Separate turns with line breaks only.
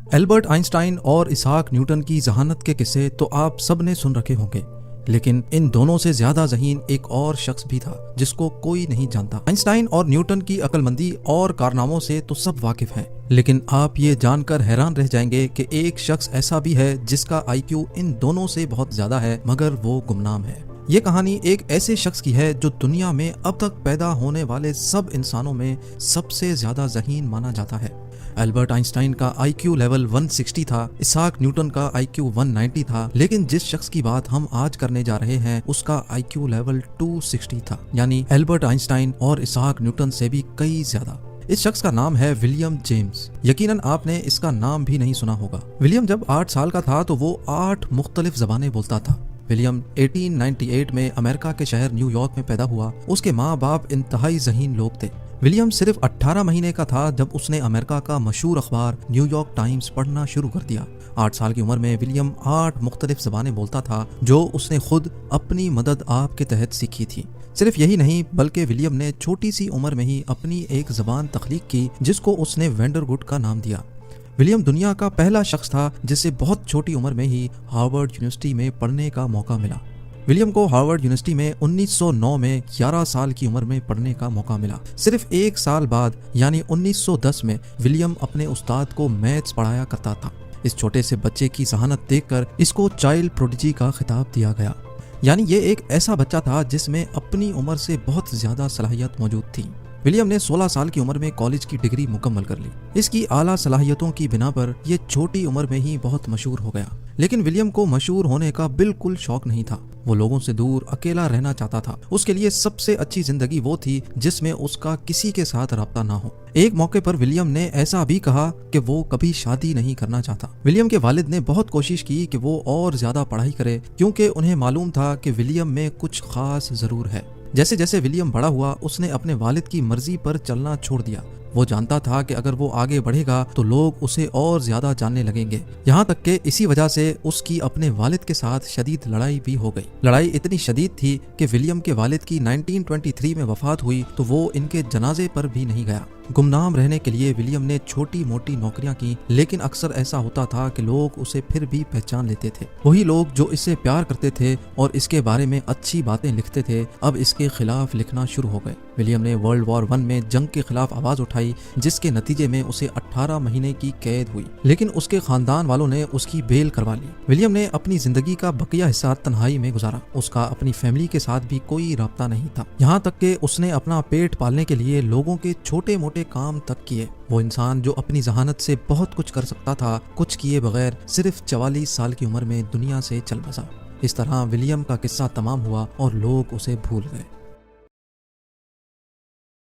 Albert Einstein اور اسحاق Newton کی ذہانت کے قصے تو آپ سب نے سن رکھے ہوں گے، لیکن ان دونوں سے زیادہ ذہین ایک اور شخص بھی تھا جس کو کوئی نہیں جانتا۔ آئنسٹائن اور نیوٹن کی عقل مندی اور کارناموں سے تو سب واقف ہیں، لیکن آپ یہ جان کر حیران رہ جائیں گے کہ ایک شخص ایسا بھی ہے جس کا آئی کیو ان دونوں سے بہت زیادہ ہے، مگر وہ گمنام ہے۔ یہ کہانی ایک ایسے شخص کی ہے جو دنیا میں اب تک پیدا ہونے والے سب انسانوں میں سب سے زیادہ ذہین مانا جاتا ہے۔ البرٹ آئنسٹائن کا آئی کیو لیول 160 تھا، اسحاق نیوٹن کا آئی کیو 190 تھا، لیکن جس شخص کی بات ہم آج کرنے جا رہے ہیں اس کا آئی کیو لیول 260 تھا، یعنی البرٹ آئنسٹائن اور اسحاق نیوٹن سے بھی کئی زیادہ۔ اس شخص کا نام ہے ولیم جیمز۔ یقیناً آپ نے اس کا نام بھی نہیں سنا ہوگا۔ ولیم جب 8 سال کا تھا تو وہ 8 مختلف زبانیں بولتا تھا۔ ولیم 1898 میں امریکہ کے شہر نیو یارک میں پیدا ہوا۔ اس کے ماں باپ انتہائی ذہین لوگ تھے۔ ولیم صرف 18 مہینے کا تھا جب اس نے امریکہ کا مشہور اخبار نیو یارک ٹائمز پڑھنا شروع کر دیا۔ 8 سال کی عمر میں ولیم 8 مختلف زبانیں بولتا تھا جو اس نے خود اپنی مدد آپ کے تحت سیکھی تھی۔ صرف یہی نہیں بلکہ ولیم نے چھوٹی سی عمر میں ہی اپنی ایک زبان تخلیق کی جس کو اس نے وینڈرگڈ کا نام دیا۔ ولیم دنیا کا پہلا شخص تھا جسے بہت چھوٹی عمر میں ہی ہارورڈ یونیورسٹی میں پڑھنے کا موقع ملا۔ ولیم کو ہارورڈ یونیورسٹی میں 1909 میں 11 سال کی عمر میں پڑھنے کا موقع ملا۔ صرف 1 سال بعد یعنی 1910 میں ولیم اپنے استاد کو میتھس پڑھایا کرتا تھا۔ اس چھوٹے سے بچے کی ذہانت دیکھ کر اس کو چائلڈ پروڈیجی کا خطاب دیا گیا، یعنی یہ ایک ایسا بچہ تھا جس میں اپنی عمر سے بہت زیادہ صلاحیت موجود تھی۔ ولیم نے 16 سال کی عمر میں کالج کی ڈگری مکمل کر لی۔ اس کی اعلیٰ صلاحیتوں کی بنا پر یہ چھوٹی عمر میں ہی بہت مشہور ہو گیا، لیکن ولیم کو مشہور ہونے کا بالکل شوق نہیں تھا۔ وہ لوگوں سے دور اکیلا رہنا چاہتا تھا۔ اس کے لیے سب سے اچھی زندگی وہ تھی جس میں اس کا کسی کے ساتھ رابطہ نہ ہو۔ ایک موقع پر ولیم نے ایسا بھی کہا کہ وہ کبھی شادی نہیں کرنا چاہتا۔ ولیم کے والد نے بہت کوشش کی کہ وہ اور زیادہ پڑھائی کرے کیونکہ انہیں معلوم تھا کہ ولیم میں کچھ خاص ضرور ہے۔ جیسے جیسے ولیم بڑا ہوا اس نے اپنے والد کی مرضی پر چلنا چھوڑ دیا۔ وہ جانتا تھا کہ اگر وہ آگے بڑھے گا تو لوگ اسے اور زیادہ جاننے لگیں گے، یہاں تک کہ اسی وجہ سے اس کی اپنے والد کے ساتھ شدید لڑائی بھی ہو گئی۔ لڑائی اتنی شدید تھی کہ ولیم کے والد کی 1923 میں وفات ہوئی تو وہ ان کے جنازے پر بھی نہیں گیا۔ گمنام رہنے کے لیے ولیم نے چھوٹی موٹی نوکریاں کی، لیکن اکثر ایسا ہوتا تھا کہ لوگ اسے پھر بھی پہچان لیتے تھے۔ وہی لوگ جو اسے پیار کرتے تھے اور اس کے بارے میں اچھی باتیں لکھتے تھے اب اس کے خلاف لکھنا شروع ہو گئے۔ ولیم نے ورلڈ وار 1 میں جنگ کے خلاف آواز اٹھائی جس کے نتیجے میں اسے 18 مہینے کی قید ہوئی، لیکن اس کے خاندان والوں نے اس کی بیل کروا لی۔ ولیم نے اپنی زندگی کا بقیہ حصہ تنہائی میں گزارا۔ اس کا اپنی فیملی کے ساتھ بھی کوئی رابطہ نہیں تھا، یہاں تک کہ اس نے اپنا پیٹ پالنے کے لیے لوگوں کے چھوٹے موٹے کام تک کیے۔ وہ انسان جو اپنی ذہانت سے بہت کچھ کر سکتا تھا کچھ کیے بغیر صرف 44 سال کی عمر میں دنیا سے چل بسا۔ اس طرح ولیم کا قصہ تمام ہوا اور لوگ اسے بھول گئے۔